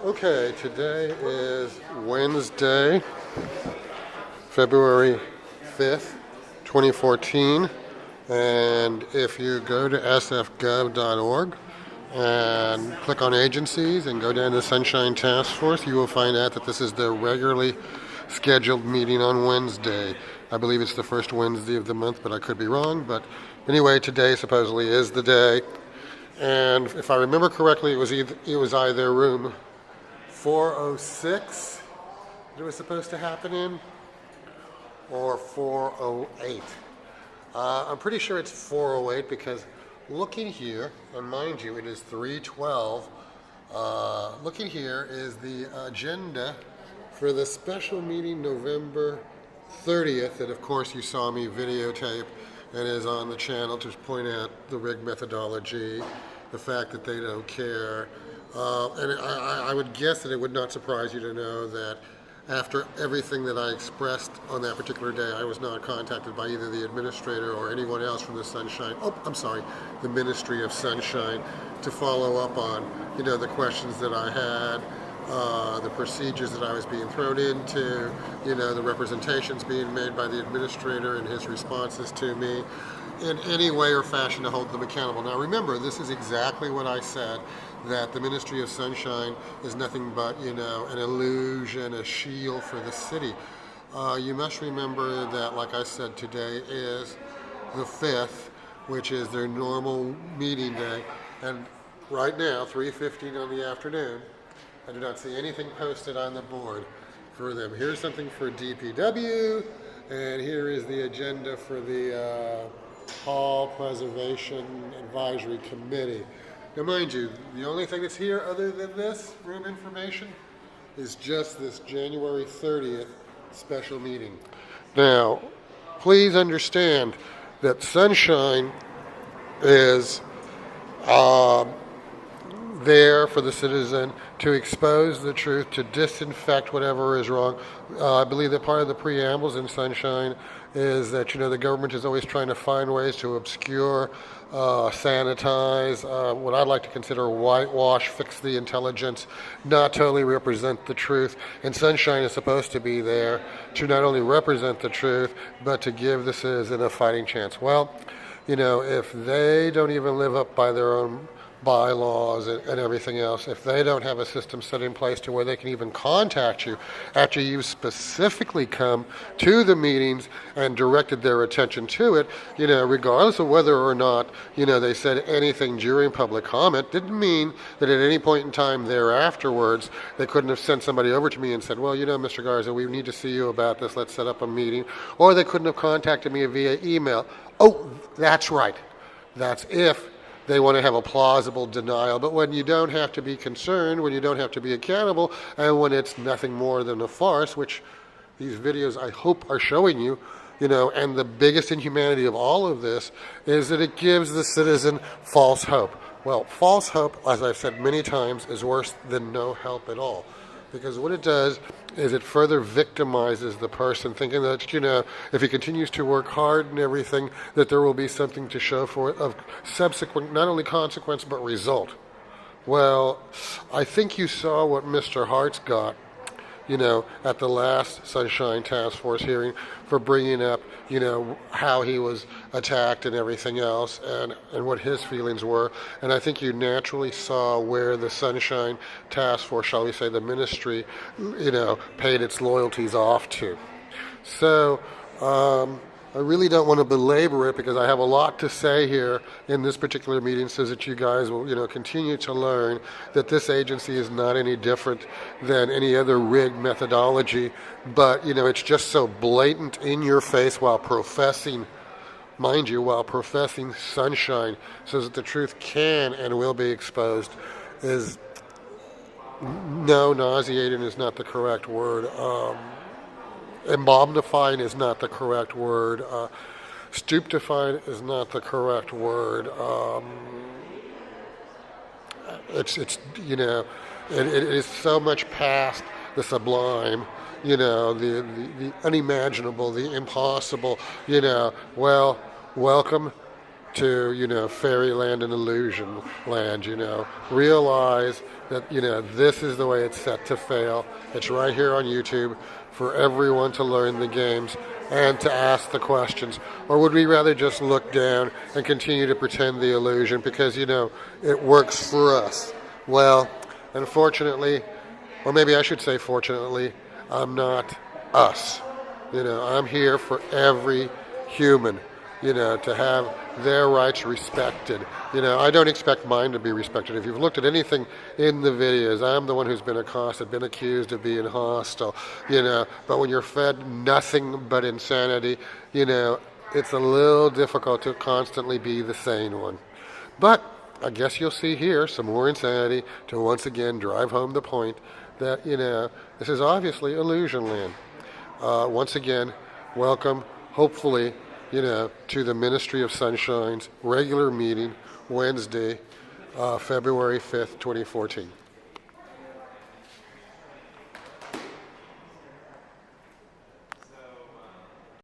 Okay, today is Wednesday, February 5th, 2014, and if you go to sfgov.org and click on agencies and go down to Sunshine Task Force, you will find out that this is the regularly scheduled meeting on Wednesday. I believe it's the first Wednesday of the month, but I could be wrong. But anyway, today supposedly is the day. And if I remember correctly, it was either room 406 that it was supposed to happen in, or 408. I'm pretty sure it's 408 because looking here, and mind you, it is 312. Looking here is the agenda for the special meeting November 30th that, of course, you saw me videotape and is on the channel to point out the rigged methodology, the fact that they don't care. And I would guess that it would not surprise you to know that after everything that I expressed on that particular day, I was not contacted by either the administrator or anyone else from the Ministry of Sunshine to follow up on, the questions that I had, the procedures that I was being thrown into, the representations being made by the administrator and his responses to me in any way or fashion to hold them accountable. Now remember, this is exactly what I said, that the Ministry of Sunshine is nothing but, an illusion, a shield for the city. You must remember that, like I said, today is the 5th, which is their normal meeting day. And right now, 3:15 on the afternoon, I do not see anything posted on the board for them. Here's something for DPW, and here is the agenda for the Hall Preservation Advisory Committee. Now mind you, the only thing that's here other than this room information is just this January 30th special meeting. Now, please understand that Sunshine is there for the citizen to expose the truth, to disinfect whatever is wrong. I believe that part of the preambles in Sunshine is that, the government is always trying to find ways to obscure, sanitize, what I'd like to consider whitewash, fix the intelligence, not totally represent the truth. And Sunshine is supposed to be there to not only represent the truth, but to give the citizen a fighting chance. Well, if they don't even live up by their own bylaws and everything else, if they don't have a system set in place to where they can even contact you after you've specifically come to the meetings and directed their attention to it, regardless of whether or not, they said anything during public comment, didn't mean that at any point in time thereafterwards they couldn't have sent somebody over to me and said, well, Mr. Garza, we need to see you about this, let's set up a meeting. Or they couldn't have contacted me via email. Oh, that's right. That's if they want to have a plausible denial. But when you don't have to be concerned, when you don't have to be accountable, and when it's nothing more than a farce, which these videos I hope are showing you, and the biggest inhumanity of all of this is that it gives the citizen false hope. Well, false hope, as I've said many times, is worse than no help at all. Because what it does is it further victimizes the person, thinking that, if he continues to work hard and everything, that there will be something to show for it of subsequent, not only consequence, but result. Well, I think you saw what Mr. Hartz got, at the last Sunshine Task Force hearing for bringing up, how he was attacked and everything else and what his feelings were. And I think you naturally saw where the Sunshine Task Force, shall we say the ministry, paid its loyalties off to. So, I really don't want to belabor it because I have a lot to say here in this particular meeting so that you guys will, continue to learn that this agency is not any different than any other rigged methodology, but, it's just so blatant in your face while professing sunshine so that the truth can and will be exposed is, no, nauseating is not the correct word. Embalmifying is not the correct word. Stupefying is not the correct word. It is so much past the sublime, the unimaginable, the impossible. Well, welcome to, fairyland and illusion land, realize that, this is the way it's set to fail. It's right here on YouTube for everyone to learn the games and to ask the questions? Or would we rather just look down and continue to pretend the illusion because, it works for us? Well, unfortunately, or maybe I should say fortunately, I'm not us. I'm here for every human, to have their rights respected. I don't expect mine to be respected. If you've looked at anything in the videos, I'm the one who's been accosted, been accused of being hostile, but when you're fed nothing but insanity, it's a little difficult to constantly be the sane one. But I guess you'll see here some more insanity to once again drive home the point that, this is obviously illusion land. Once again, welcome, hopefully, to the Ministry of Sunshine's regular meeting Wednesday, February 5th, 2014.